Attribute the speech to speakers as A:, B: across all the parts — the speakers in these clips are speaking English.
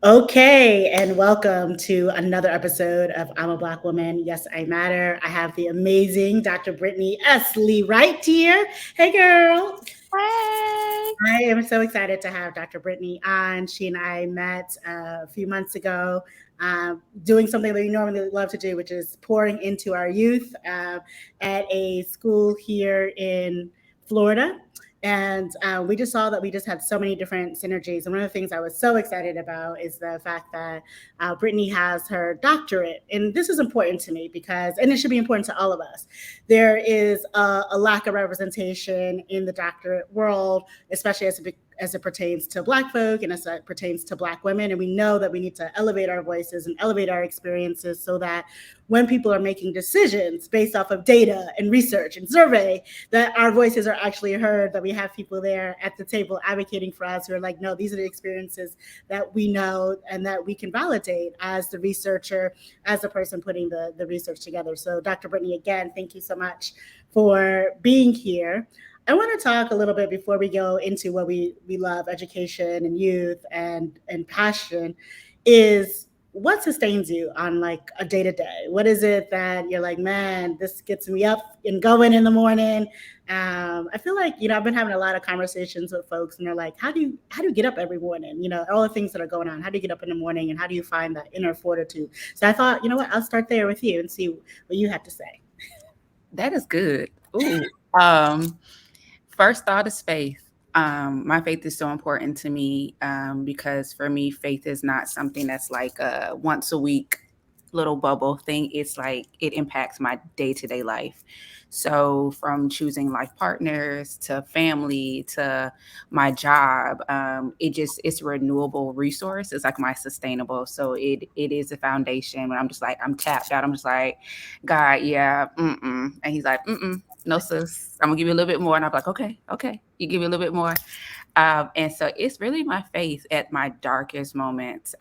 A: Okay, and welcome to another episode of I'm a Black Woman. Yes, I Matter. I have the amazing Dr. Brittany S. Lee-Wright here. Hey, girl.
B: Hey.
A: I am so excited to have Dr. Brittany on. She and I met a few months ago, doing something that we normally love to do, which is pouring into our youth at a school here in Florida. And we just saw that we just had so many different synergies. And one of the things I was so excited about is the fact that Brittany has her doctorate. And this is important to me because, and it should be important to all of us. There is a lack of representation in the doctorate world, especially as it pertains to Black folk and as it pertains to Black women. And we know that we need to elevate our voices and elevate our experiences so that when people are making decisions based off of data and research and survey, that our voices are actually heard, that we have people there at the table advocating for us who are like, no, these are the experiences that we know and that we can validate as the researcher, as the person putting the research together. So Dr. Brittany, again, thank you so much for being here. I want to talk a little bit before we go into what we love, education and youth and passion, is what sustains you on like a day to day? What is it that you're like, man, this gets me up and going in the morning? I feel like I've been having a lot of conversations with folks, and they're like, how do you get up every morning? All the things that are going on. How do you get up in the morning, and how do you find that inner fortitude? So I thought, you know what, I'll start there with you and see what you have to say.
B: That is good. Ooh. Um, First thought is faith. My faith is so important to me because for me, faith is not something that's like a once a week little bubble thing. It's like it impacts my day to day life. So from choosing life partners to family to my job, it's a renewable resource. It's like my sustainable. So it is a foundation. When I'm just like I'm tapped out, I'm just like, God, yeah, and He's like, no, sis, I'm gonna give you a little bit more. And I'm like, okay, you give me a little bit more. And so it's really my faith at my darkest moments.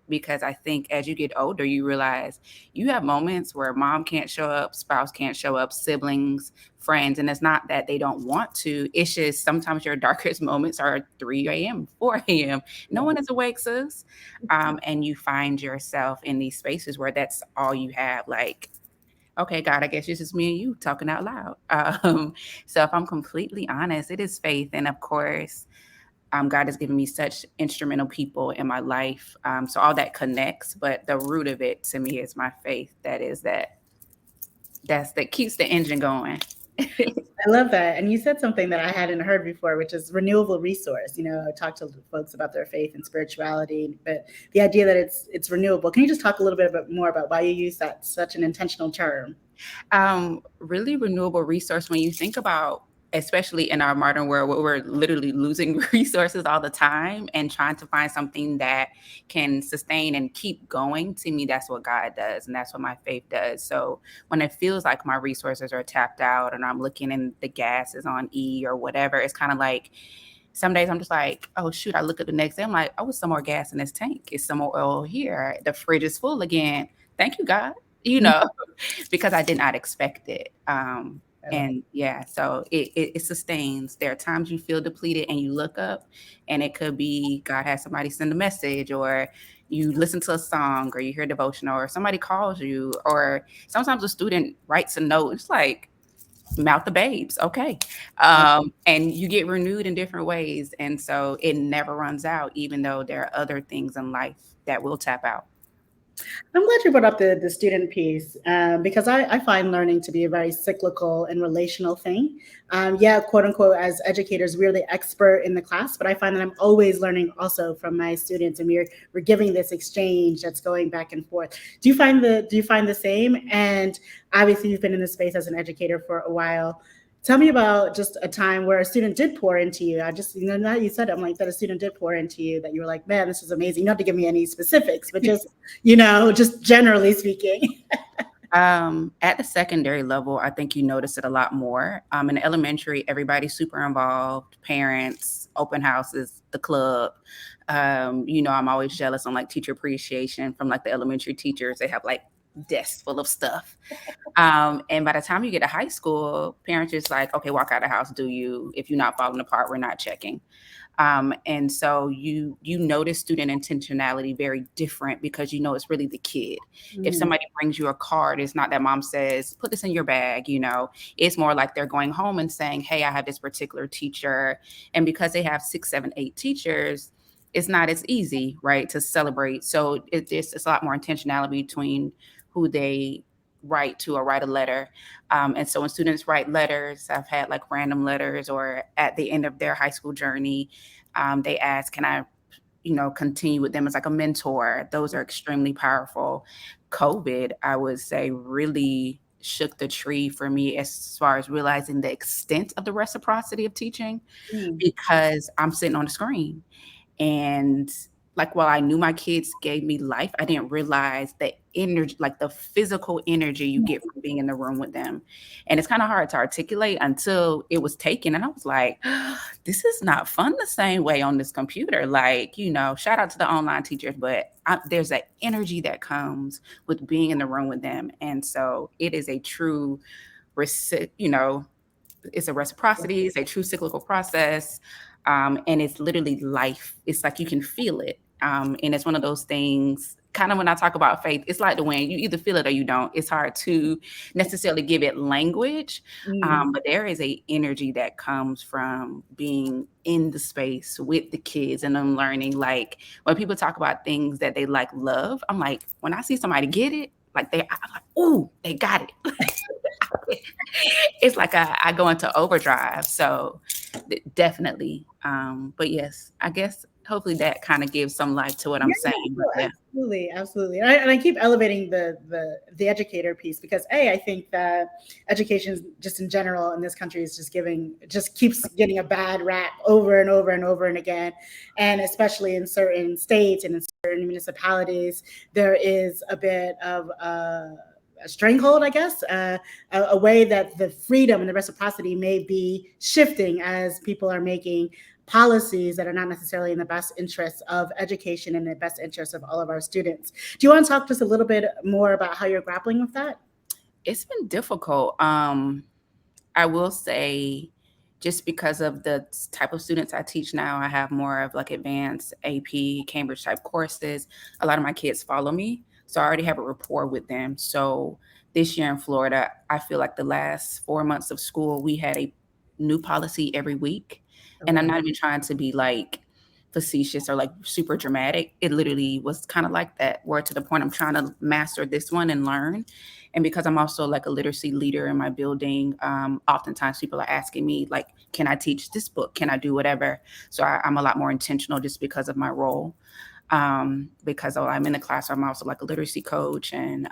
B: Because I think as you get older, you realize you have moments where mom can't show up, spouse can't show up, siblings, friends. And it's not that they don't want to, it's just sometimes your darkest moments are 3 a.m., 4 a.m. No one is awake, sis. And you find yourself in these spaces where that's all you have. Like, okay, God, I guess it's just me and you talking out loud. So if I'm completely honest, it is faith. And of course, God has given me such instrumental people in my life. So all that connects, but the root of it to me is my faith. That keeps the engine going.
A: I love that. And you said something that I hadn't heard before, which is renewable resource. I talk to folks about their faith and spirituality, but the idea that it's renewable. Can you just talk a little bit more about why you use that such an intentional term?
B: Really renewable resource when you think about, especially in our modern world where we're literally losing resources all the time and trying to find something that can sustain and keep going. To me, that's what God does, and that's what my faith does. So when it feels like my resources are tapped out and I'm looking and the gas is on E or whatever, it's kind of like some days I'm just like, oh shoot, I look at the next day, I'm like, oh, it's some more gas in this tank, it's some more oil here, the fridge is full again, thank you, God, you know, because I did not expect it. And yeah, so it sustains. There are times you feel depleted and you look up, and it could be God has somebody send a message, or you listen to a song, or you hear devotional, or somebody calls you, or sometimes a student writes a note. It's like mouth the babes, okay, and you get renewed in different ways, and so it never runs out, even though there are other things in life that will tap out.
A: I'm glad you brought up the student piece because I find learning to be a very cyclical and relational thing. Yeah, quote unquote, as educators, we're the expert in the class, but I find that I'm always learning also from my students, and we're giving this exchange that's going back and forth. Do you find the same? And obviously, you've been in this space as an educator for a while. Tell me about just a time where a student did pour into you. I just, now you said it, I'm like, that a student did pour into you, that you were like, man, this is amazing. Not to give me any specifics, but just generally speaking.
B: At the secondary level, I think you notice it a lot more. In elementary, everybody's super involved, parents, open houses, the club. I'm always jealous on like teacher appreciation from like the elementary teachers. They have like desks full of stuff. And by the time you get to high school, parents just like, okay, walk out of the house, do you? If you're not falling apart, we're not checking. And so you notice student intentionality very different because you know it's really the kid. If
A: Mm,
B: somebody brings you a card, it's not that mom says, put this in your bag, it's more like they're going home and saying, hey, I have this particular teacher. And because they have 6, 7, 8 teachers, it's not as easy, right, to celebrate. So it's a lot more intentionality between who they write to or write a letter. And so when students write letters, I've had like random letters, or at the end of their high school journey, they ask, can I, continue with them as like a mentor? Those are extremely powerful. COVID, I would say, really shook the tree for me as far as realizing the extent of the reciprocity of teaching,
A: mm,
B: because I'm sitting on the screen. And like, while I knew my kids gave me life, I didn't realize the energy, like the physical energy you get from being in the room with them. And it's kind of hard to articulate until it was taken. And I was like, this is not fun the same way on this computer. Like, shout out to the online teachers, but there's an energy that comes with being in the room with them. And so it is a true, you know, it's a reciprocity, it's a true cyclical process. And it's literally life. It's like you can feel it. And it's one of those things, kind of when I talk about faith, it's like the wind. You either feel it or you don't. It's hard to necessarily give it language.
A: mm.
B: But there is a energy that comes from being in the space with the kids and them learning. Like, when people talk about things that they like love, I'm like, when I see somebody get it, like I'm like, ooh, they got it. It's like I go into overdrive. So definitely. But yes, I guess hopefully that kind of gives some life to what I'm
A: Yeah,
B: saying. But
A: no,
B: yeah.
A: absolutely, absolutely. And I keep elevating the educator piece because I think that education just in general in this country is just keeps getting a bad rap over and over and over and again, and especially in certain states and in certain municipalities, there is a bit of a stranglehold, I guess, a way that the freedom and the reciprocity may be shifting as people are making policies that are not necessarily in the best interests of education and the best interests of all of our students. Do you want to talk just a little bit more about how you're grappling with that?
B: It's been difficult. I will say, just because of the type of students I teach now, I have more of like advanced AP, Cambridge type courses. A lot of my kids follow me, so I already have a rapport with them. So this year in Florida, I feel like the last 4 months of school, we had a new policy every week.
A: Oh,
B: And I'm
A: wow.
B: not even trying to be like facetious or like super dramatic. It literally was kind of like that, where to the point I'm trying to master this one and learn. And because I'm also like a literacy leader in my building, oftentimes people are asking me, like, can I teach this book? Can I do whatever? So I'm a lot more intentional just because of my role. Because I'm in the class, I'm also like a literacy coach, and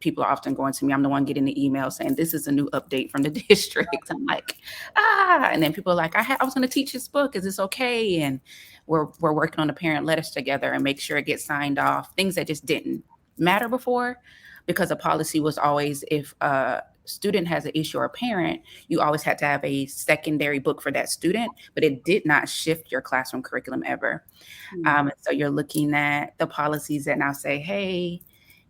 B: people are often going to me. I'm the one getting the email saying, this is a new update from the district. I'm like, and then people are like, I was going to teach this book. Is this okay? And we're working on the parent letters together and make sure it gets signed off. Things that just didn't matter before, because the policy was always, if a student has an issue or a parent, you always had to have a secondary book for that student, but it did not shift your classroom curriculum ever.
A: Mm,
B: So you're looking at the policies that now say, hey,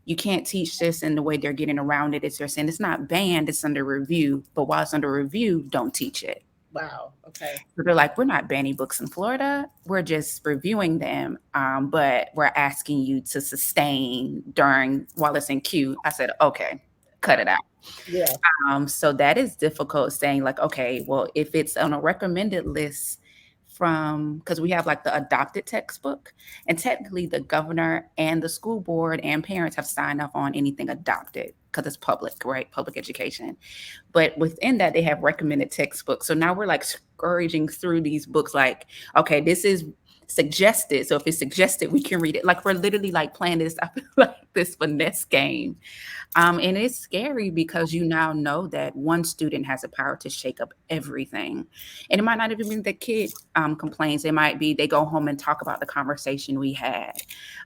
B: you can't teach this, and the way they're getting around it is they're saying it's not banned, it's under review. But while it's under review, don't teach it.
A: wow. Okay.
B: So they're like, we're not banning books in Florida. We're just reviewing them. But we're asking you to sustain while it's in queue. I said, okay, cut it out.
A: Yeah.
B: So that is difficult, saying like, okay, well, if it's on a recommended list because we have like the adopted textbook, and technically the governor and the school board and parents have signed off on anything adopted because it's public, right? Public education. But within that, they have recommended textbooks. So now we're like scourging through these books like, okay, this is suggested. So if it's suggested, we can read it. Like, we're literally like playing this, I feel like, this finesse game. And it's scary because you now know that one student has the power to shake up everything. And it might not even be the kid complains. It might be they go home and talk about the conversation we had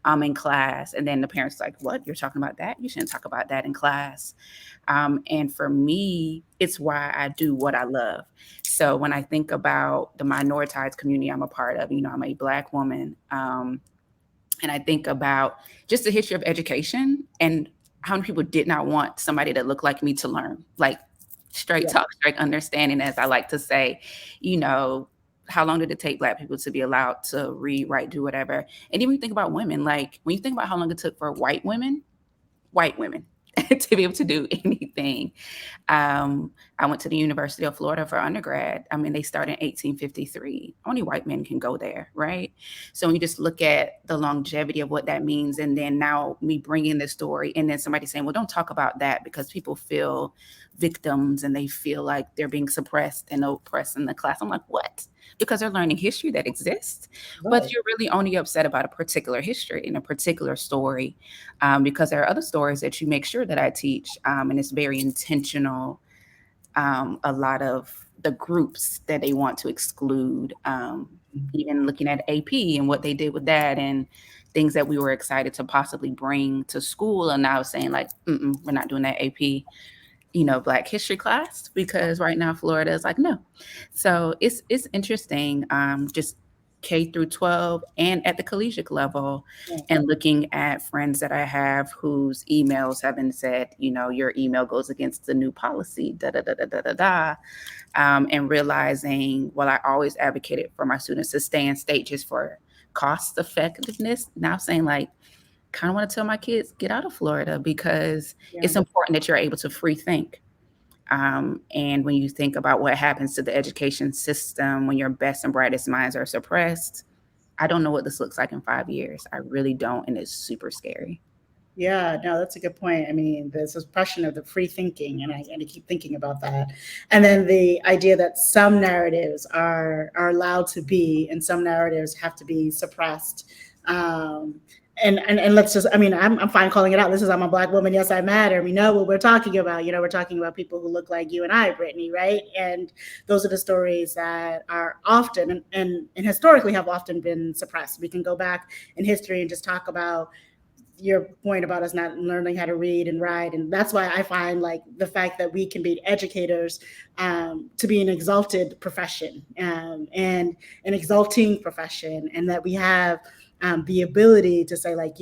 B: in class. And then the parent's like, what? You're talking about that? You shouldn't talk about that in class. And for me, it's why I do what I love. So when I think about the minoritized community I'm a part of, I'm a Black woman. And I think about just the history of education and how many people did not want somebody that looked like me to learn, like straight
A: Yeah.
B: talk, straight understanding, as I like to say, you know, how long did it take Black people to be allowed to read, write, do whatever? And even you think about women, like when you think about how long it took for white women to be able to do anything. I went to the University of Florida for undergrad. I mean, they started in 1853. Only white men can go there, right? So when you just look at the longevity of what that means, and then now me bringing this story, and then somebody saying, well, don't talk about that because people feel victims and they feel like they're being suppressed and oppressed in the class. I'm like, what? Because they're learning history that exists, but
A: Right.
B: you're really only upset about a particular history and a particular story, because there are other stories that you make sure that I teach, and it's very intentional. A lot of the groups that they want to exclude, even looking at AP and what they did with that, and things that we were excited to possibly bring to school, and now saying like, we're not doing that AP, Black history class, because right now Florida is like, no. So it's interesting, just K through 12 and at the collegiate level,
A: Yeah.
B: and looking at friends that I have whose emails have been said, your email goes against the new policy, da da da da da da da, and realizing, well, I always advocated for my students to stay in state just for cost effectiveness. Now saying like, kind of want to tell my kids, get out of Florida, because
A: Yeah.
B: it's important that you're able to free think. And when you think about what happens to the education system when your best and brightest minds are suppressed, I don't know what this looks like in 5 years. I really don't. And it's super scary.
A: Yeah, no, that's a good point. I mean, the suppression of the free thinking, and I keep thinking about that. And then the idea that some narratives are allowed to be, and some narratives have to be suppressed. Um, and let's just, I mean, I'm fine calling it out. This is, I'm a Black woman. Yes, I matter. We know what we're talking about. We're talking about people who look like you and I, Brittany, right? And those are the stories that are often and historically have often been suppressed. We can go back in history and just talk about your point about us not learning how to read and write. And that's why I find like the fact that we can be educators, to be an exalted profession, and an exalting profession, and that we have the ability to say like,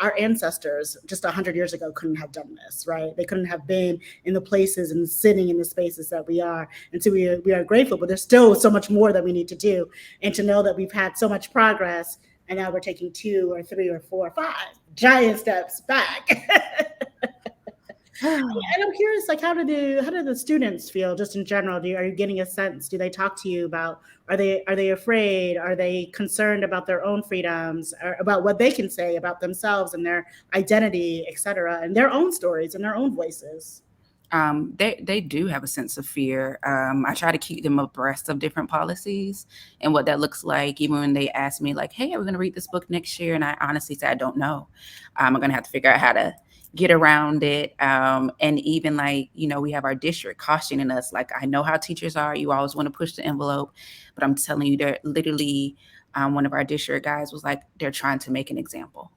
A: our ancestors just 100 years ago couldn't have done this, right? They couldn't have been in the places and sitting in the spaces that we are. And so we are grateful, but there's still so much more that we need to do. And to know that we've had so much progress, and now we're taking 2 or 3 or 4 or 5 giant steps back. And I'm curious, like, how do the students feel just in general? Are you getting a sense? Do they talk to you about, are they afraid? Are they concerned about their own freedoms, or about what they can say about themselves and their identity, et cetera, and their own stories and their own voices?
B: They do have a sense of fear. I try to keep them abreast of different policies and what that looks like. Even when they ask me like, hey, are we going to read this book next year? And I honestly say, I don't know. I'm going to have to figure out how to get around it. And even like, we have our district cautioning us, like, I know how teachers are. You always want to push the envelope, but I'm telling you, they're literally, one of our district guys was like, they're trying to make an example.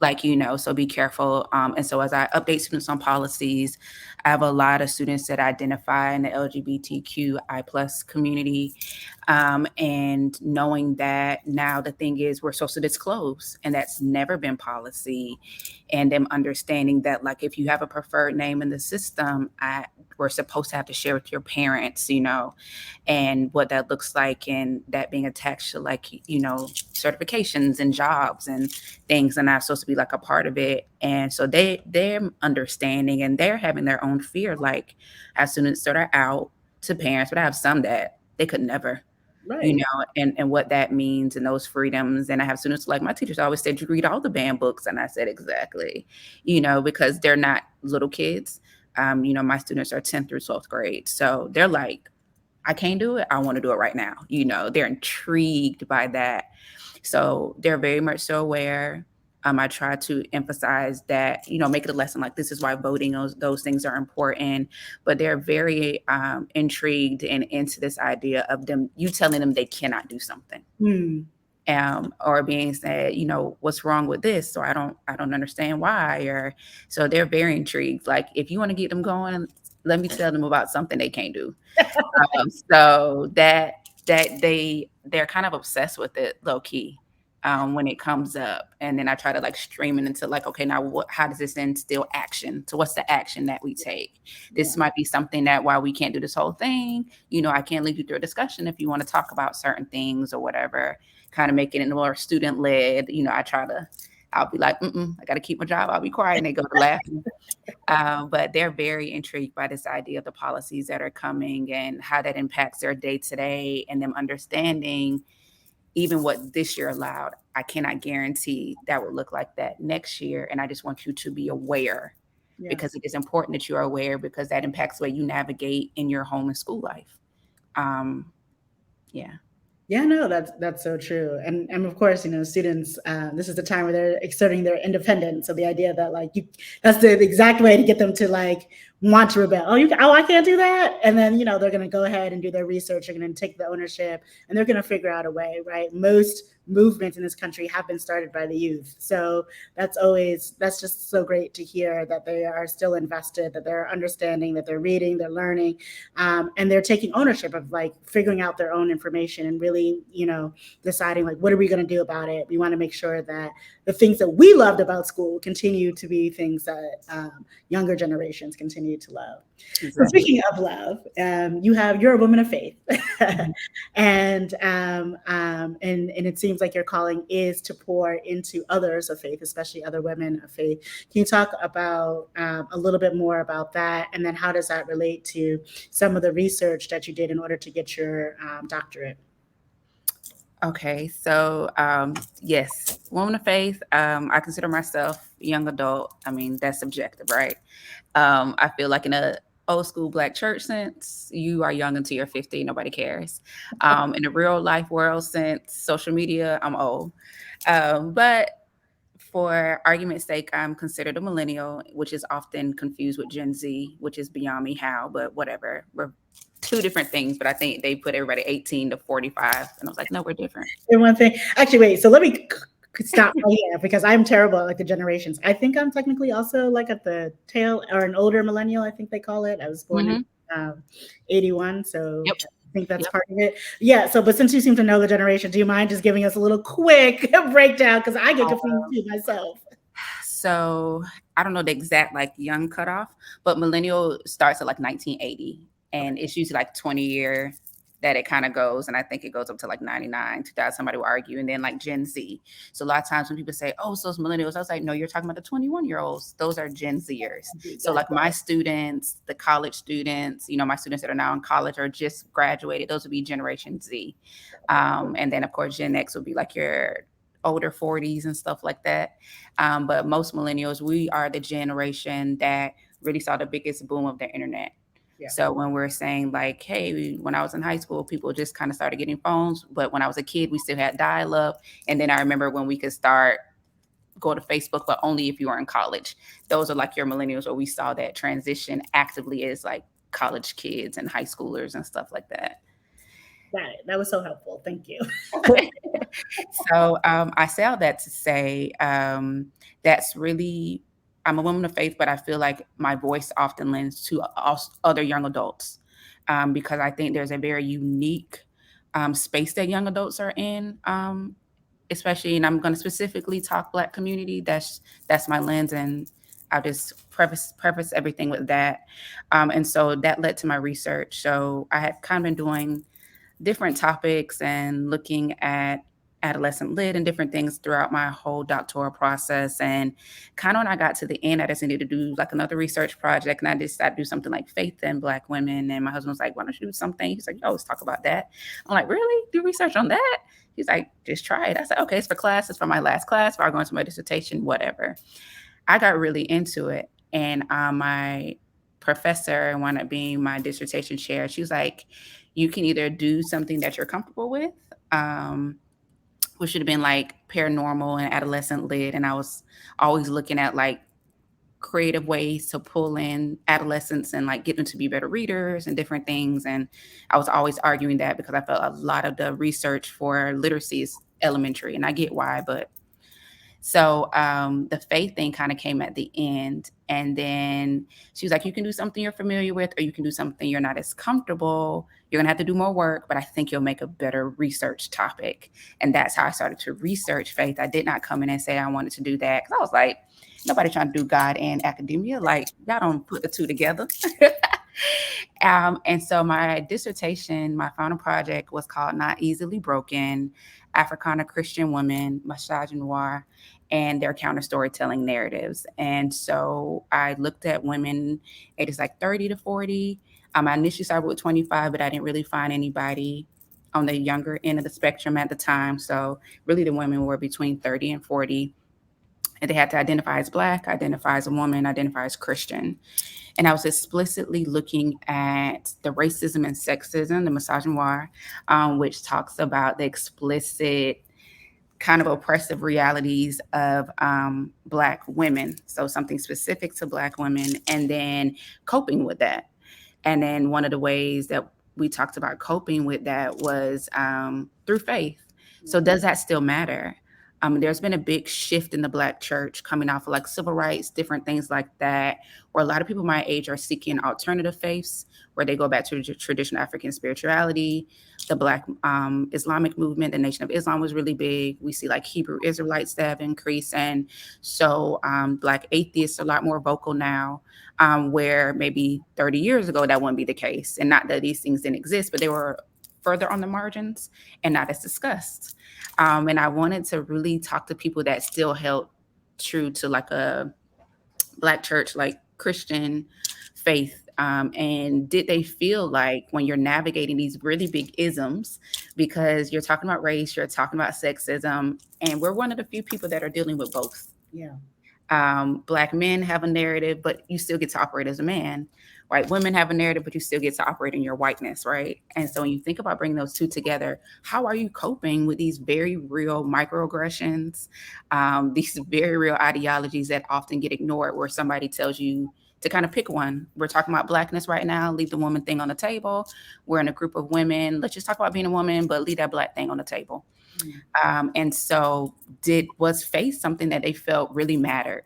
B: Like, so be careful. And so as I update students on policies, I have a lot of students that identify in the LGBTQI plus community. And knowing that now the thing is we're supposed to disclose, and that's never been policy. And them understanding that, like, if you have a preferred name in the system, we're supposed to have to share with your parents, and what that looks like, and that being attached to like, certifications and jobs and things, and not supposed to be like a part of it. And so they're understanding, and they're having their own fear, like as students that are out to parents, but I have some that they could never,
A: Right.
B: And what that means and those freedoms. And I have students like, my teachers always said, you read all the banned books. And I said, exactly, because they're not little kids. My students are 10th through 12th grade. So they're like, I can't do it. I want to do it right now. They're intrigued by that. So they're very much so aware. I try to emphasize that, make it a lesson like this is why voting, those things are important. But they're very intrigued and into this idea of you telling them they cannot do something. Or being said, what's wrong with this? So I don't understand why. Or so they're very intrigued. Like, if you want to get them going, let me tell them about something they can't do. So that they're kind of obsessed with it, low key. when it comes up. And then I try to like stream it into like, okay, now how does this instill action? So what's the action that we take? This might be something that while we can't do this whole thing, I can't lead you through a discussion if you want to talk about certain things or whatever, kind of making it more student led. I'll be like, I got to keep my job. I'll be quiet. And they go to laughing. But they're very intrigued by this idea of the policies that are coming and how that impacts their day to day, and them understanding even what this year allowed. I cannot guarantee that would look like that next year. And I just want you to be aware, because it is important that you are aware, because that impacts the way you navigate in your home and school life.
A: Yeah, no, that's so true. And of course, students, this is the time where they're exerting their independence. So the idea that that's the exact way to get them to want to rebel. I can't do that. And then, they're going to go ahead and do their research. They're going to take the ownership, and they're going to figure out a way, right? Most movements in this country have been started by the youth. So that's just so great to hear that they are still invested, that they're understanding, that they're reading, they're learning, and they're taking ownership of figuring out their own information and really, deciding what are we going to do about it? We want to make sure that the things that we loved about school continue to be things that younger generations continue to love. Exactly. So speaking of love, you're a woman of faith, and it seems like your calling is to pour into others of faith, especially other women of faith. Can you talk about a little bit more about that, and then how does that relate to some of the research that you did in order to get your doctorate?
B: Okay, so yes, woman of faith. I consider myself young adult. I mean, that's subjective, right? I feel like in a old school Black church sense, you are young until you're 50. Nobody cares. In a real life world sense, social media, I'm old. But for argument's sake, I'm considered a millennial, which is often confused with Gen Z, which is beyond me how, but whatever. We're two different things, but I think they put everybody 18 to 45. And I was like, no, we're different.
A: And one thing, actually, wait, so let me stop right here, because I'm terrible at the generations. I think I'm technically also at the tail, or an older millennial, I think they call it. I was born in 81, so yep. I think that's part of it. Yeah, so, but since you seem to know the generation, do you mind just giving us a little quick breakdown? Because I get confused too myself.
B: So I don't know the exact young cutoff, but millennial starts at 1980. And it's usually 20-year that it kind of goes. And I think it goes up to 99, 2000, somebody will argue. And then Gen Z. So a lot of times when people say, oh, so it's millennials, I was like, no, you're talking about the 21-year-olds. Those are Gen Zers. So my students, the college students, my students that are now in college or just graduated, those would be Generation Z. And then of course, Gen X would be your older 40s and stuff like that. But most millennials, we are the generation that really saw the biggest boom of the internet. Yeah. So when we're saying hey, when I was in high school, people just kind of started getting phones. But when I was a kid, we still had dial-up. And then I remember when we could go to Facebook, but only if you were in college. Those are your millennials, where we saw that transition actively as college kids and high schoolers and stuff like that.
A: Got it. That was so helpful. Thank you.
B: So I say all that to say that's really, I'm a woman of faith, but I feel like my voice often lends to other young adults because I think there's a very unique space that young adults are in, especially, and I'm going to specifically talk Black community. That's my lens, and I'll just preface everything with that. And so that led to my research. So I had kind of been doing different topics and looking at adolescent lit and different things throughout my whole doctoral process. And kind of when I got to the end, I just needed to do another research project. And I decided to do something like faith in Black women. And my husband was like, why don't you do something? He's like, oh, let's talk about that. I'm like, really? Do research on that? He's like, just try it. I said, okay, it's for class. It's for my last class. If I go into my dissertation, whatever. I got really into it. And my professor wound up being my dissertation chair. She was like, you can either do something that you're comfortable with, which should have been paranormal and adolescent lit. And I was always looking at creative ways to pull in adolescents and get them to be better readers and different things. And I was always arguing that because I felt a lot of the research for literacy is elementary, and I get why, but So the faith thing kind of came at the end. And then she was like, you can do something you're familiar with, or you can do something you're not as comfortable. You're going to have to do more work, but I think you'll make a better research topic. And that's how I started to research faith. I did not come in and say I wanted to do that, because I was like, nobody trying to do God and academia. Like, y'all don't put the two together. And so my dissertation, my final project was called Not Easily Broken, Africana Christian Women, Misogynoir, and their counter storytelling narratives. And so I looked at women ages like 30 to 40. I initially started with 25, but I didn't really find anybody on the younger end of the spectrum at the time. So really the women were between 30 and 40. And they had to identify as Black, identify as a woman, identify as Christian. And I was explicitly looking at the racism and sexism, the misogynoir, which talks about the explicit kind of oppressive realities of Black women. So something specific to Black women, and then coping with that. And then one of the ways that we talked about coping with that was through faith. So does that still matter? There's been a big shift in the Black church coming off of like civil rights, different things like that, where a lot of people my age are seeking alternative faiths, where they go back to the traditional African spirituality. The Black Islamic movement, the Nation of Islam was really big. We see like Hebrew Israelites that have increased. And so Black atheists are a lot more vocal now, where maybe 30 years ago that wouldn't be the case. And not that these things didn't exist, but they were further on the margins and not as discussed. And I wanted to really talk to people that still held true to like a Black church, like Christian faith. And did they feel like when you're navigating these really big isms, because you're talking about race, you're talking about sexism, and we're one of the few people that are dealing with both.
A: Yeah.
B: Black men have a narrative, but you still get to operate as a man. White women have a narrative, but you still get to operate in your whiteness, right? And so when you think about bringing those two together, how are you coping with these very real microaggressions, these very real ideologies that often get ignored, where somebody tells you to kind of pick one? We're talking about Blackness right now. Leave the woman thing on the table. We're in a group of women. Let's just talk about being a woman, but leave that Black thing on the table. And so was faith something that they felt really mattered?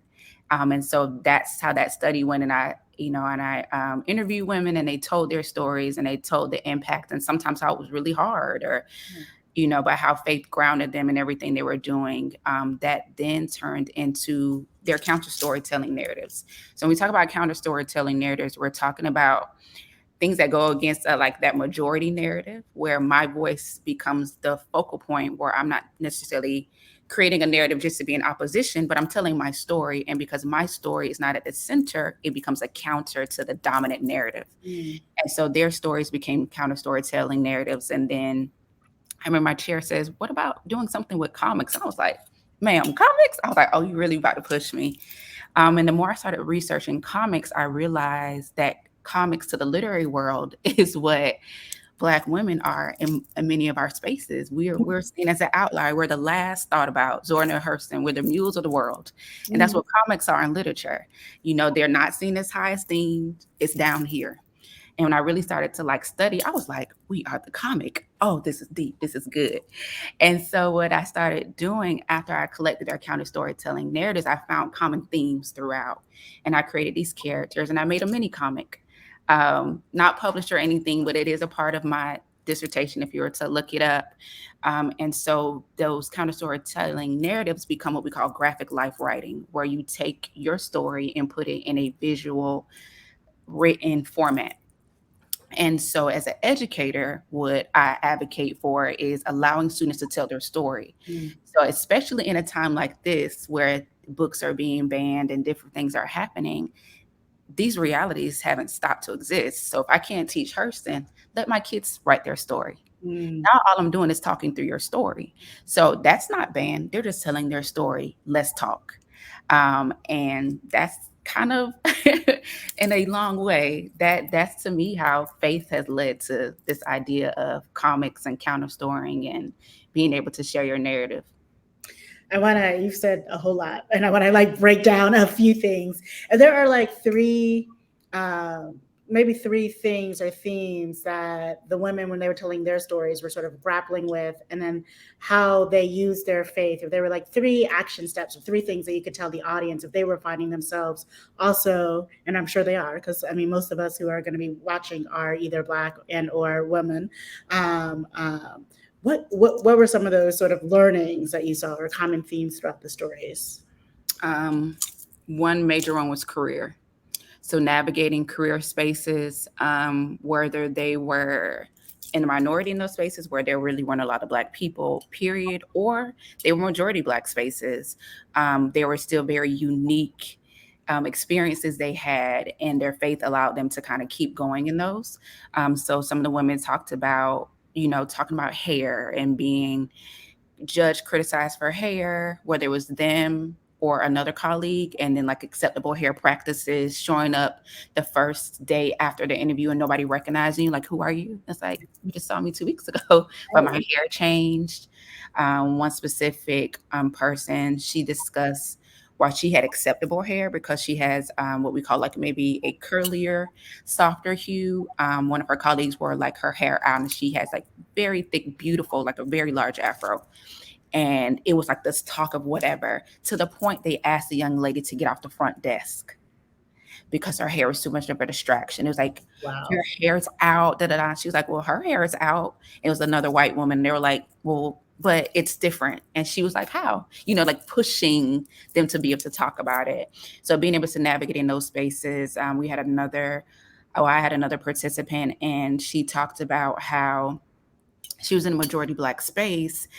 B: And so that's how that study went. And I interviewed women, and they told their stories, and they told the impact, and sometimes how it was really hard, or, but how faith grounded them in everything they were doing. That then turned into their counter storytelling narratives. So when we talk about counter storytelling narratives, we're talking about things that go against like that majority narrative, where my voice becomes the focal point, where I'm not necessarily creating a narrative just to be in opposition, but I'm telling my story. And because my story is not at the center, it becomes a counter to the dominant narrative. And so their stories became counter storytelling narratives. And then I remember my chair says, what about doing something with comics? And I was like, ma'am, comics? I was like, oh, you really about to push me. And the more I started researching comics, I realized that comics to the literary world is what Black women are in many of our spaces. We're seen as an outlier. We're the last thought about. Zora Neale Hurston, we're the mules of the world. And that's what comics are in literature. They're not seen as high esteemed. It's down here. And when I really started to like study, I was like, we are the comic. Oh, this is deep. This is good. And so what I started doing after I collected our counter storytelling narratives, I found common themes throughout. And I created these characters, and I made a mini comic. Not published or anything, but it is a part of my dissertation if you were to look it up. And so those counter storytelling narratives become what we call graphic life writing, where you take your story and put it in a visual written format. And so as an educator, what I advocate for is allowing students to tell their story. So especially in a time like this, where books are being banned and different things are happening, these realities haven't stopped to exist. So if I can't teach Hurston, let my kids write their story. Now all I'm doing is talking through your story. So that's not banned. They're just telling their story. Let's talk. And that's kind of in a long way, that's to me how faith has led to this idea of comics and counter storying and being able to share your narrative.
A: You've said a whole lot, and I want to like break down a few things. And there are like three maybe three things or themes that the women, when they were telling their stories, were sort of grappling with, and then how they used their faith. If there were like three action steps or three things that you could tell the audience if they were finding themselves also, and I'm sure they are, because I mean, most of us who are going to be watching are either Black and or women. Um, um, what were some of those sort of learnings that you saw or common themes throughout the stories?
B: Um, One major one was career. So navigating career spaces, whether they were in the minority in those spaces where there really weren't a lot of Black people, period, or they were majority Black spaces, there were still very unique experiences they had, and their faith allowed them to kind of keep going in those. So some of the women talked about, talking about hair and being judge criticized for hair, whether it was them or another colleague, and then like acceptable hair practices, showing up the first day after the interview and nobody recognizing you, like, who are you? It's like, you just saw me 2 weeks ago, but my hair changed. One specific person, she discussed why she had acceptable hair because she has what we call like maybe a curlier, softer hue. One of her colleagues wore like her hair out and she has like very thick, beautiful, like a very large afro. And it was like this talk of whatever, to the point they asked the young lady to get off the front desk because her hair was too much of a distraction. It was like,
A: Wow.
B: your hair's out, da da da. She was like, well, her hair is out. It was another white woman. And they were like, well, but it's different. And she was like, how? Like pushing them to be able to talk about it. So being able to navigate in those spaces, I had another participant, and she talked about how she was in a majority Black space,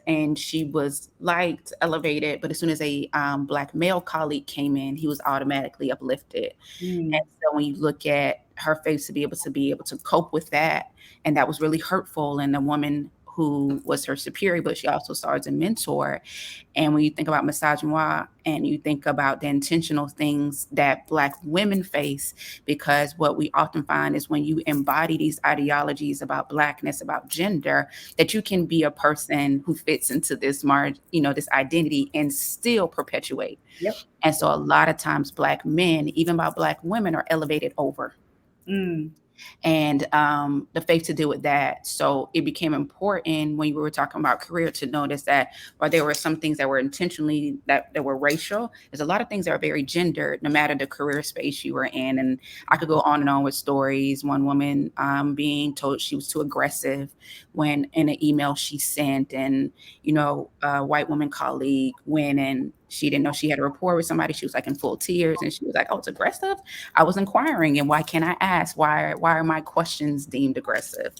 B: and she was liked, elevated, but as soon as a Black male colleague came in, he was automatically uplifted.
A: Mm.
B: And so when you look at her face to be able to cope with that, and that was really hurtful. And the woman who was her superior, but she also saw as a mentor. And when you think about misogynoir and you think about the intentional things that Black women face, because what we often find is when you embody these ideologies about Blackness, about gender, that you can be a person who fits into this identity and still perpetuate.
A: Yep.
B: And so a lot of times Black men, even about Black women, are elevated over.
A: Mm.
B: And the faith to deal with that. So it became important when we were talking about career to notice that while there were some things that were intentionally that were racial, there's a lot of things that are very gendered, no matter the career space you were in. And I could go on and on with stories. One woman being told she was too aggressive when in an email she sent, and a white woman colleague went and she didn't know she had a rapport with somebody. She was like in full tears, and she was like, "Oh, it's aggressive." I was inquiring, and why can't I ask? Why are my questions deemed aggressive?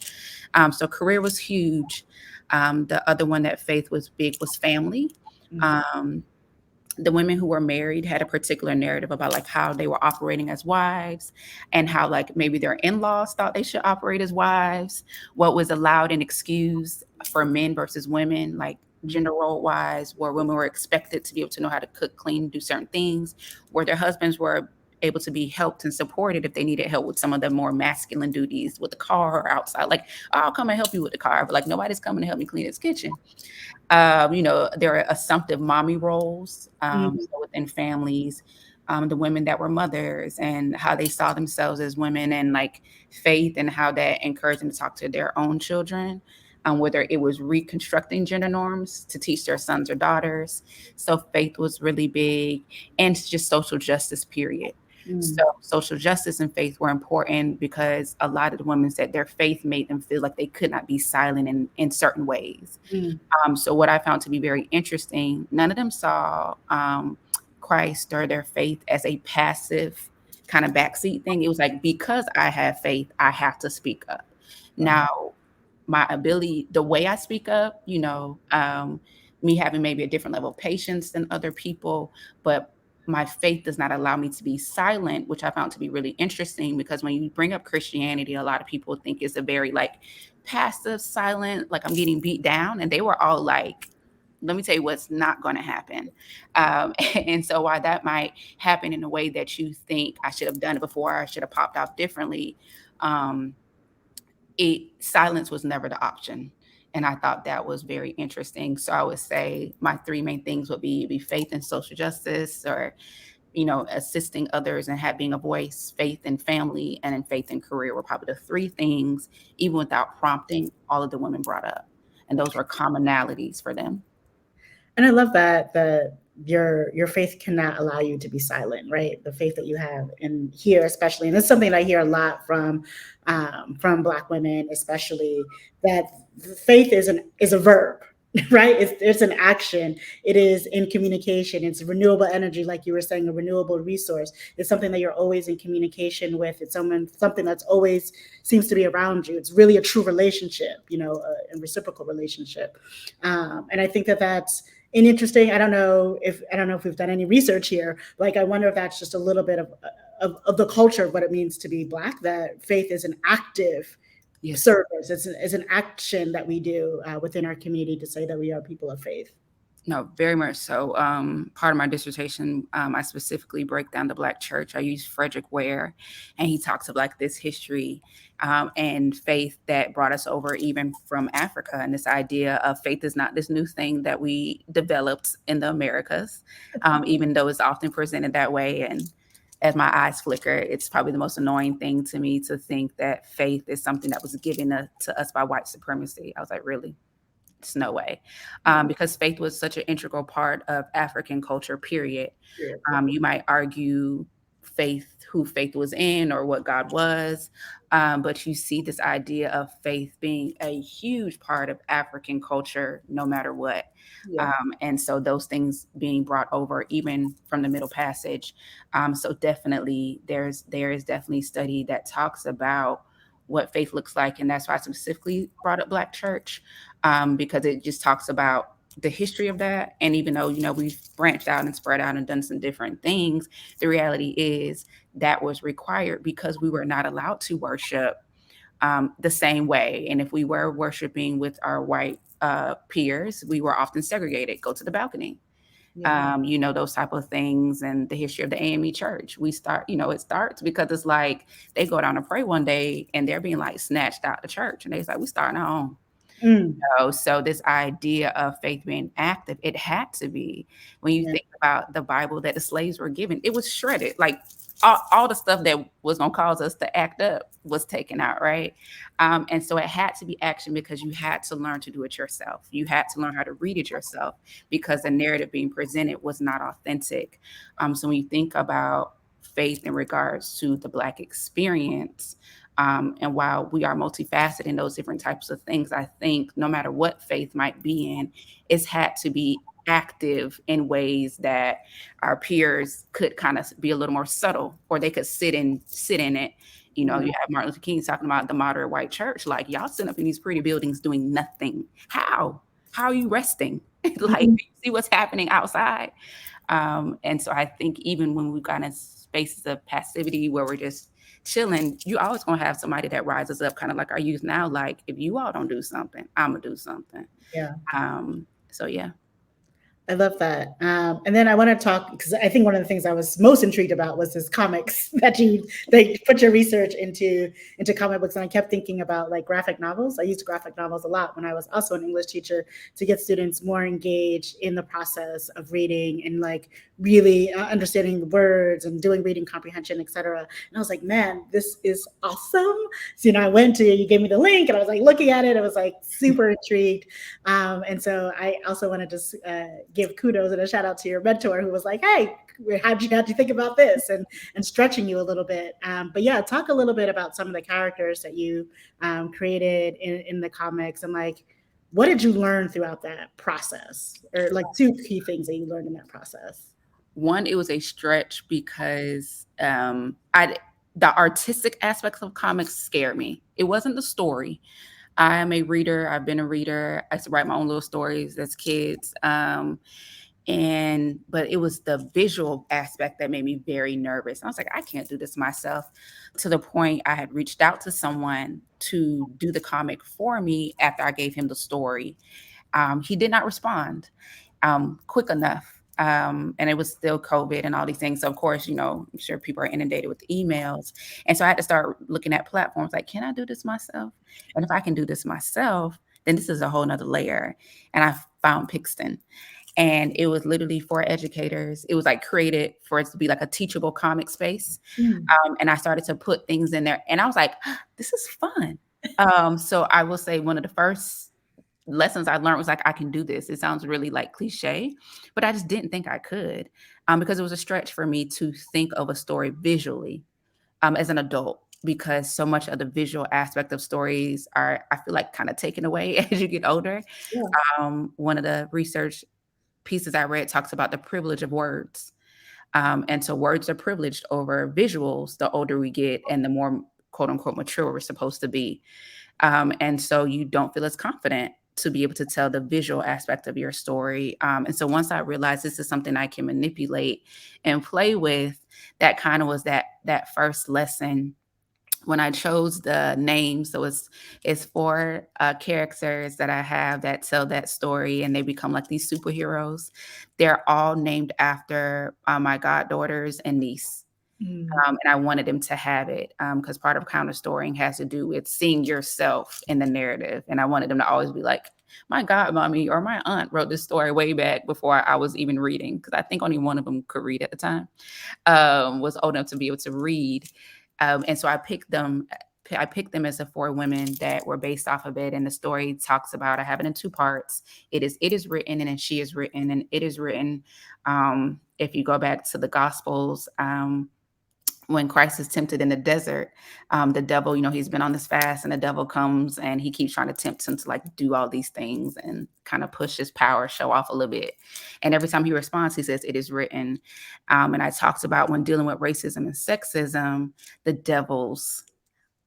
B: So career was huge. The other one that faith was big was family. The women who were married had a particular narrative about like how they were operating as wives, and how like maybe their in-laws thought they should operate as wives, what was allowed and excused for men versus women, like gender role wise, where women were expected to be able to know how to cook, clean, do certain things, where their husbands were able to be helped and supported if they needed help with some of the more masculine duties with the car or outside. Like, I'll come and help you with the car, but like nobody's coming to help me clean his kitchen. There are assumptive mommy roles
A: Mm.
B: so within families, the women that were mothers and how they saw themselves as women, and like faith and how that encouraged them to talk to their own children, whether it was reconstructing gender norms to teach their sons or daughters. So faith was really big, and just social justice, period. So
A: Mm.
B: social justice and faith were important because a lot of the women said their faith made them feel like they could not be silent in certain ways.
A: Mm.
B: So what I found to be very interesting, none of them saw Christ or their faith as a passive kind of backseat thing. It was like, because I have faith, I have to speak up.
A: Wow.
B: Now, my ability, the way I speak up, me having maybe a different level of patience than other people, but my faith does not allow me to be silent, which I found to be really interesting, because when you bring up Christianity, a lot of people think it's a very like passive, silent, like I'm getting beat down. And they were all like, let me tell you what's not going to happen. And so while that might happen in a way that you think I should have done it before, I should have popped off differently, um, silence was never the option. And I thought that was very interesting. So I would say my three main things would be faith and social justice, or assisting others and having a voice, faith in family, and in faith in career were probably the three things, even without prompting, all of the women brought up. And those were commonalities for them.
A: And I love that your faith cannot allow you to be silent, right? The faith that you have in here, especially, and it's something that I hear a lot from Black women, especially, that faith is a verb, right? It's an action. It is in communication. It's renewable energy, like you were saying, a renewable resource. It's something that you're always in communication with. It's something that's always seems to be around you. It's really a true relationship, a reciprocal relationship. And I think that that's an interesting. I don't know if we've done any research here. Like, I wonder if that's just a little bit of the culture of what it means to be Black. That faith is an active service. It's an action that we do within our community to say that we are people of faith.
B: No, very much so. Part of my dissertation, I specifically break down the Black church. I use Frederick Ware, and he talks of like this history and faith that brought us over even from Africa. And this idea of faith is not this new thing that we developed in the Americas, even though it's often presented that way. And as my eyes flicker, it's probably the most annoying thing to me to think that faith is something that was given to us by white supremacy. I was like, really? It's no way. Because faith was such an integral part of African culture, period. You might argue who faith was in or what God was, but you see this idea of faith being a huge part of African culture, no matter what. And so those things being brought over even from the Middle Passage. So definitely there is definitely study that talks about what faith looks like. And that's why I specifically brought up Black church, because it just talks about the history of that. And even though, we've branched out and spread out and done some different things, the reality is that was required because we were not allowed to worship the same way. And if we were worshiping with our white peers, we were often segregated, go to the balcony. Those type of things. And the history of the AME church, it starts because it's like they go down to pray one day and they're being like snatched out the church, and they're like, we starting our own. So this idea of faith being active, it had to be. When you think about the Bible that the slaves were given, it was shredded. Like all the stuff that was going to cause us to act up was taken out, right? And so it had to be action because you had to learn to do it yourself. You had to learn how to read it yourself because the narrative being presented was not authentic. So when you think about faith in regards to the Black experience, and while we are multifaceted in those different types of things, I think no matter what faith might be in, it's had to be active in ways that our peers could kind of be a little more subtle, or they could sit in it. You have Martin Luther King talking about the moderate white church, like, y'all sitting up in these pretty buildings doing nothing. How are you resting? Like, you see what's happening outside. And so I think even when we've gotten in spaces of passivity where we're just chilling, you always gonna have somebody that rises up, kind of like our youth now. Like, if you all don't do something, I'm gonna do something. So yeah.
A: I love that. And then I want to talk, because I think one of the things I was most intrigued about was this comics that they put your research into comic books. And I kept thinking about like graphic novels. I used graphic novels a lot when I was also an English teacher to get students more engaged in the process of reading and like really understanding the words and doing reading comprehension, et cetera. And I was like, man, this is awesome. So, you gave me the link and I was like looking at it. I was like super intrigued. And so I also wanted to give kudos and a shout out to your mentor who was like, hey, how'd you think about this, and stretching you a little bit. But yeah, talk a little bit about some of the characters that you created in the comics, and like, what did you learn throughout that process, or like two key things that you learned in that process?
B: One, it was a stretch because the artistic aspects of comics scared me. It wasn't the story. I am a reader. I've been a reader. I used to write my own little stories as kids. But it was the visual aspect that made me very nervous. I was like, I can't do this myself, to the point I had reached out to someone to do the comic for me after I gave him the story. He did not respond quick enough. And it was still COVID and all these things. So of course, I'm sure people are inundated with emails. And so I had to start looking at platforms like, can I do this myself? And if I can do this myself, then this is a whole nother layer. And I found Pixton. And it was literally for educators. It was like created for it to be like a teachable comic space.
A: Mm.
B: And I started to put things in there, and I was like, this is fun. So I will say one of the first lessons I learned was like, I can do this. It sounds really like cliche, but I just didn't think I could, because it was a stretch for me to think of a story visually, as an adult, because so much of the visual aspect of stories are, I feel like, kind of taken away as you get older.
A: Yeah.
B: One of the research pieces I read talks about the privilege of words. And so words are privileged over visuals the older we get and the more quote unquote mature we're supposed to be. And so you don't feel as confident to be able to tell the visual aspect of your story. And so once I realized this is something I can manipulate and play with, that kind of was that first lesson when I chose the name. So it's four characters that I have that tell that story, and they become like these superheroes. They're all named after my goddaughters and niece.
A: Mm.
B: And I wanted them to have it, because part of counter storying has to do with seeing yourself in the narrative. And I wanted them to always be like, my godmommy or my aunt wrote this story way back before I was even reading, because I think only one of them could read at the time, was old enough to be able to read. And so I picked them as the four women that were based off of it. And the story talks about, I have it in two parts. It is written, and then she is written. And it is written, if you go back to the Gospels, when Christ is tempted in the desert, the devil, he's been on this fast, and the devil comes and he keeps trying to tempt him to like do all these things and kind of push his power, show off a little bit. And every time he responds, he says, it is written. And I talked about when dealing with racism and sexism, the devils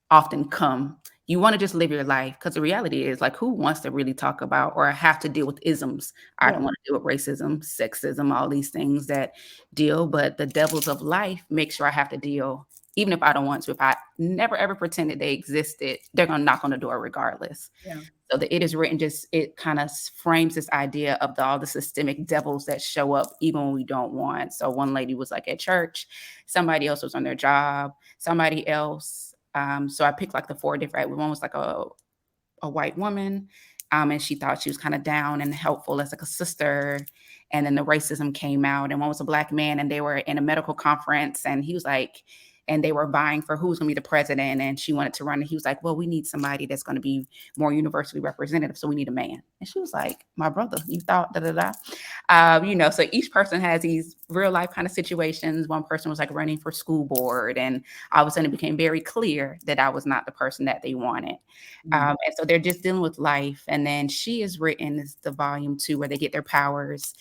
B: often come. You want to just live your life, because the reality is, like, who wants to really talk about or have to deal with isms? I don't want to deal with racism, sexism, all these things that deal, but the devils of life make sure I have to deal, even if I don't want to. If I never ever pretended they existed, they're going to knock on the door regardless.
A: Yeah.
B: So the it is written, it kind of frames this idea of all the systemic devils that show up even when we don't want. So one lady was like at church, somebody else was on their job, somebody else. So I picked like the four different, one was like a white woman, and she thought she was kind of down and helpful as like a sister. And then the racism came out, and one was a Black man, and they were in a medical conference, and he was like, and they were vying for who's going to be the president, and she wanted to run, and he was like, well, we need somebody that's going to be more universally representative, so we need a man. And she was like, my brother, you thought so each person has these real life kind of situations. One person was like running for school board, and all of a sudden it became very clear that I was not the person that they wanted. And so they're just dealing with life. And then She Is Written is the volume 2 where they get their powers.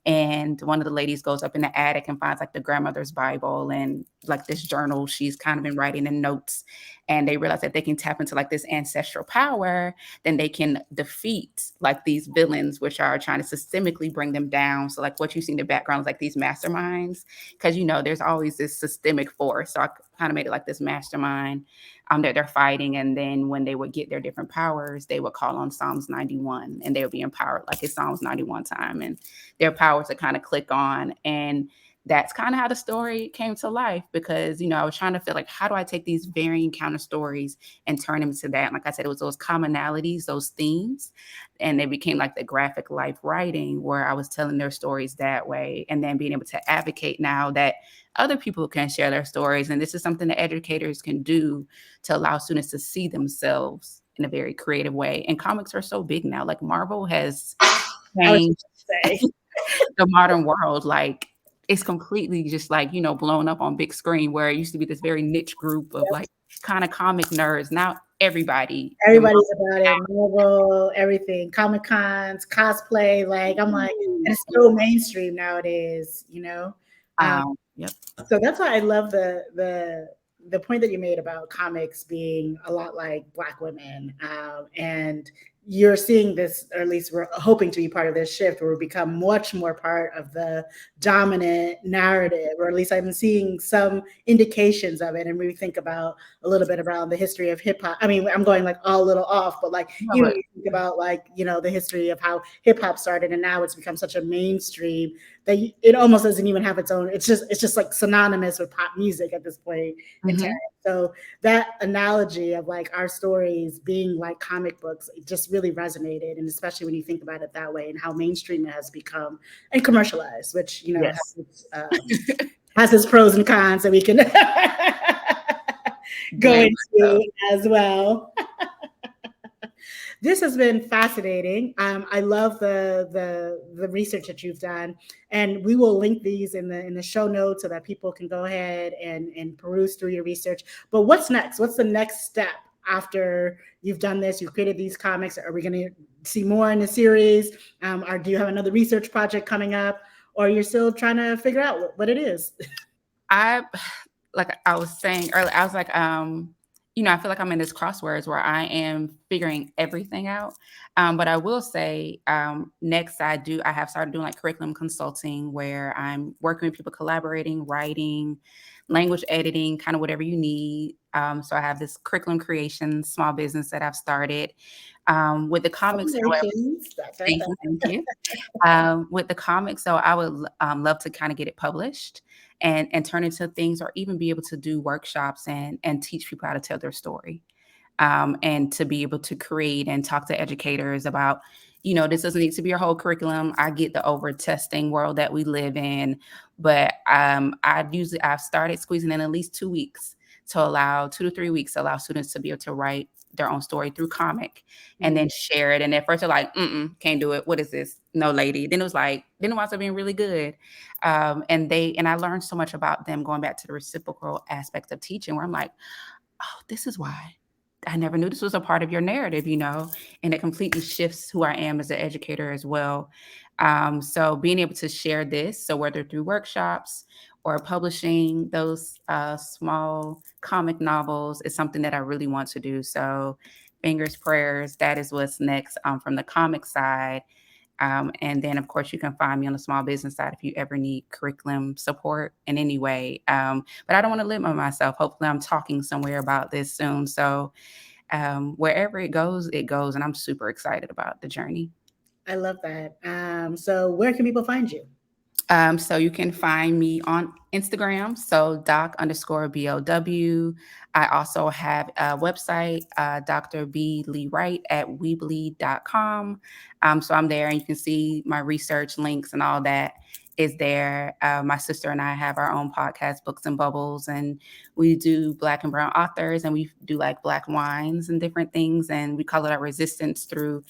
B: And one of the ladies goes up in the attic and finds like the grandmother's Bible and like this journal she's kind of been writing in notes. And they realize that they can tap into like this ancestral power, then they can defeat like these villains, which are trying to systemically bring them down. So like what you see in the background is like these masterminds, because there's always this systemic force. So I kind of made it like this mastermind that they're fighting. And then when they would get their different powers, they would call on Psalms 91, and they would be empowered like it's Psalms 91 time, and their powers to kind of click on. And that's kind of how the story came to life, because, I was trying to feel like, how do I take these varying counter stories and turn them into that? And like I said, it was those commonalities, those themes, and they became like the graphic life writing where I was telling their stories that way, and then being able to advocate now that other people can share their stories. And this is something that educators can do to allow students to see themselves in a very creative way. And comics are so big now. Like Marvel has changed the modern world. Like it's completely just like, blown up on big screen, where it used to be this very niche group of like kind of comic nerds. Now everybody's
A: about it. Marvel, everything, Comic Cons, cosplay. Like I'm like, and it's so mainstream nowadays,
B: Yep.
A: So that's why I love the point that you made about comics being a lot like Black women, and you're seeing this, or at least we're hoping to be part of this shift, where we become much more part of the dominant narrative, or at least I'm seeing some indications of it. And we think about a little bit around the history of hip hop. I mean, I'm going like all a little off, but like, you think about like, the history of how hip hop started, and now it's become such a mainstream it almost doesn't even have its own. It's just like synonymous with pop music at this point in time.
B: Mhm.
A: So that analogy of like our stories being like comic books, it just really resonated, and especially when you think about it that way and how mainstream it has become and commercialized, which
B: Yes.
A: has its pros and cons that we can go
B: Very much so.
A: into as well. This has been fascinating. I love the research that you've done, and we will link these in the show notes so that people can go ahead and peruse through your research. But what's next? What's the next step after you've done this? You've created these comics. Are we going to see more in the series? Or do you have another research project coming up? Or you're still trying to figure out what it is?
B: I like I was saying earlier, I was like, I feel like I'm in this crosswords where I am figuring everything out. But I will say, next I have started doing like curriculum consulting where I'm working with people collaborating, writing, language editing, kind of whatever you need. So I have this curriculum creation small business that I've started. With the comics, however,
A: Congratulations.
B: thank you. With the comics, so I would love to kind of get it published and turn into things, or even be able to do workshops and teach people how to tell their story, and to be able to create and talk to educators about, this doesn't need to be your whole curriculum. I get the over testing world that we live in, but I've started squeezing in at least 2 weeks to allow 2 to 3 weeks to allow students to be able to write their own story through comic and then share it. And at first they're like, can't do it. What is this? No, lady. Then it winds up being really good. And I learned so much about them, going back to the reciprocal aspect of teaching, where I'm like, oh, this is why I never knew this was a part of your narrative, and it completely shifts who I am as an educator as well. So being able to share this, so whether through workshops or publishing those small comic novels, is something that I really want to do. So fingers, prayers, that is what's next, from the comic side. And then, of course, you can find me on the small business side if you ever need curriculum support in any way. But I don't want to limit myself. Hopefully, I'm talking somewhere about this soon. So wherever it goes, it goes. And I'm super excited about the journey.
A: I love that. So where can people find you?
B: So you can find me on Instagram, so doc_BLW. I also have a website, Dr. B. Lee-Wright at weebly.com. So I'm there, and you can see my research links and all that is there. My sister and I have our own podcast, Books and Bubbles, and we do Black and brown authors, and we do like Black wines and different things, and we call it our resistance through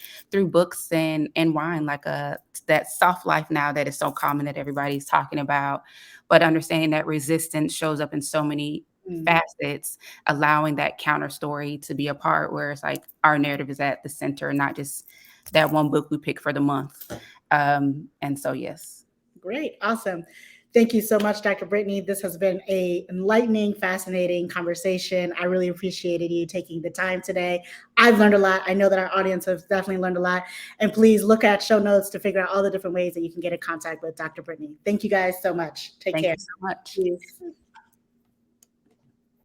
B: books and wine, like that soft life now that is so common that everybody's talking about, but understanding that resistance shows up in so many facets, allowing that counter story to be a part where it's like our narrative is at the center, not just that one book we pick for the month. And so, yes.
A: Great. Awesome. Thank you so much, Dr. Brittany. This has been an enlightening, fascinating conversation. I really appreciated you taking the time today. I've learned a lot. I know that our audience has definitely learned a lot. And please look at show notes to figure out all the different ways that you can get in contact with Dr. Brittany. Thank you guys so much. Take care.
B: Thank you so much.
A: Peace.